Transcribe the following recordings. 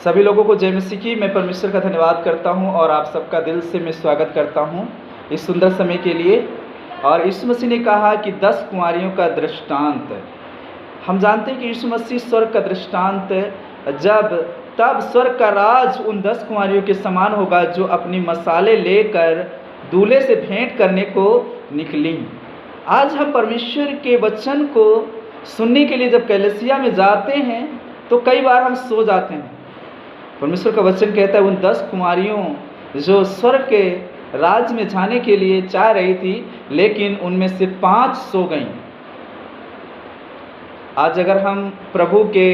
सभी लोगों को जय मसीह की। मैं परमेश्वर का धन्यवाद करता हूं और आप सबका दिल से मैं स्वागत करता हूं इस सुंदर समय के लिए। और यीशु मसीह ने कहा कि 10 कुंवारियों का दृष्टांत। हम जानते हैं कि यीशु मसीह स्वर्ग का दृष्टांत तब स्वर्ग का राज उन 10 कुंवारियों के समान होगा जो अपनी मसाले लेकर दूल्हे से भेंट करने को निकली। आज हम परमेश्वर के वचन को सुनने के लिए जब कलीसिया में जाते हैं तो कई बार हम सो जाते हैं। परमेश्वर का वचन कहता है उन 10 कुंवारियों जो स्वर्ग के राज में जाने के लिए चाह रही थी, लेकिन उनमें से 5 सो गईं। आज अगर हम प्रभु के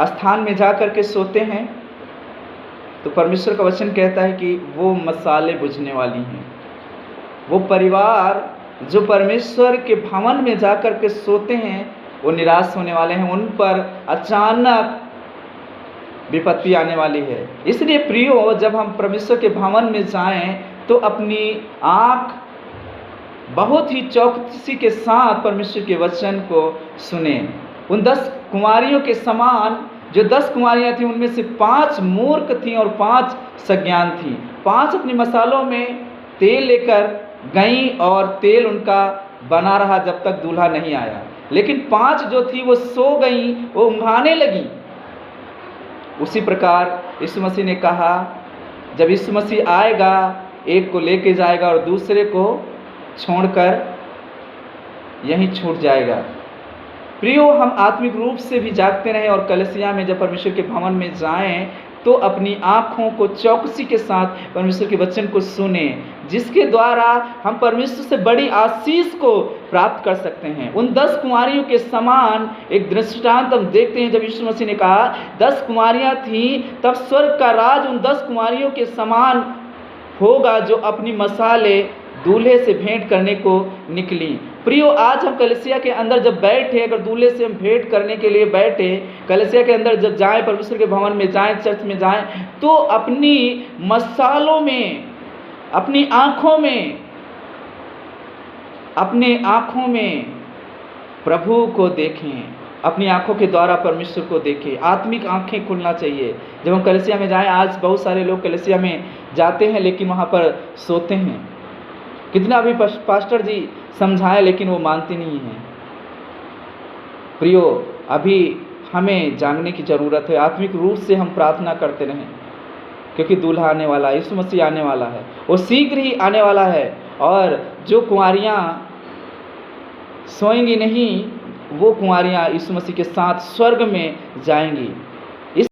स्थान में जाकर के सोते हैं तो परमेश्वर का वचन कहता है कि वो मसाले बुझने वाली हैं। वो परिवार जो परमेश्वर के भवन में जाकर के सोते हैं वो निराश होने वाले हैं। उन पर अचानक विपत्ति आने वाली है। इसलिए प्रियो, जब हम परमेश्वर के भवन में जाएं तो अपनी आँख बहुत ही चौकसी के साथ परमेश्वर के वचन को सुने। उन 10 कुंवारियों के समान जो 10 कुंवारियाँ थीं, उनमें से 5 मूर्ख थीं और 5 सज्ञान थीं। 5 अपने मसालों में तेल लेकर गईं और तेल उनका बना रहा जब तक दूल्हा नहीं आया। लेकिन 5 जो थी वो सो गईं, वो ऊँघाने लगीं। उसी प्रकार यीशु मसीह ने कहा जब यीशु मसीह आएगा, एक को लेके जाएगा और दूसरे को छोड़कर यहीं छूट जाएगा। प्रियो, हम आत्मिक रूप से भी जागते रहें और कलीसिया में जब परमेश्वर के भवन में जाएं तो अपनी आँखों को चौकसी के साथ परमेश्वर के वचन को सुने, जिसके द्वारा हम परमेश्वर से बड़ी आशीष को प्राप्त कर सकते हैं। उन 10 कुंवारियों के समान एक दृष्टांत हम देखते हैं। जब यीशु मसीह ने कहा 10 कुंवारियाँ थीं, तब स्वर्ग का राज उन 10 कुंवारियों के समान होगा जो अपनी मसाले दूल्हे से भेंट करने को निकली। प्रियो, आज हम कलीसिया के अंदर जब बैठे, अगर दूल्हे से हम भेंट करने के लिए बैठे, कलीसिया के अंदर जब जाएं, परमेश्वर के भवन में जाएं, चर्च में जाएं, तो अपनी मसालों में, अपनी आँखों में प्रभु को देखें। अपनी आँखों के द्वारा परमेश्वर को देखें। आत्मिक आँखें खुलना चाहिए जब हम कलीसिया में जाएं। आज बहुत सारे लोग कलीसिया में जाते हैं लेकिन वहाँ पर सोते हैं। कितना भी पास्टर जी समझाए लेकिन वो मानते नहीं हैं। प्रियो, अभी हमें जानने की ज़रूरत है। आत्मिक रूप से हम प्रार्थना करते रहें, क्योंकि दूल्हा आने वाला है, यीशु मसीह आने वाला है, वो शीघ्र ही आने वाला है। और जो कुंवारियाँ सोएंगी नहीं, वो कुंवारियाँ यीशु मसीह के साथ स्वर्ग में जाएंगी।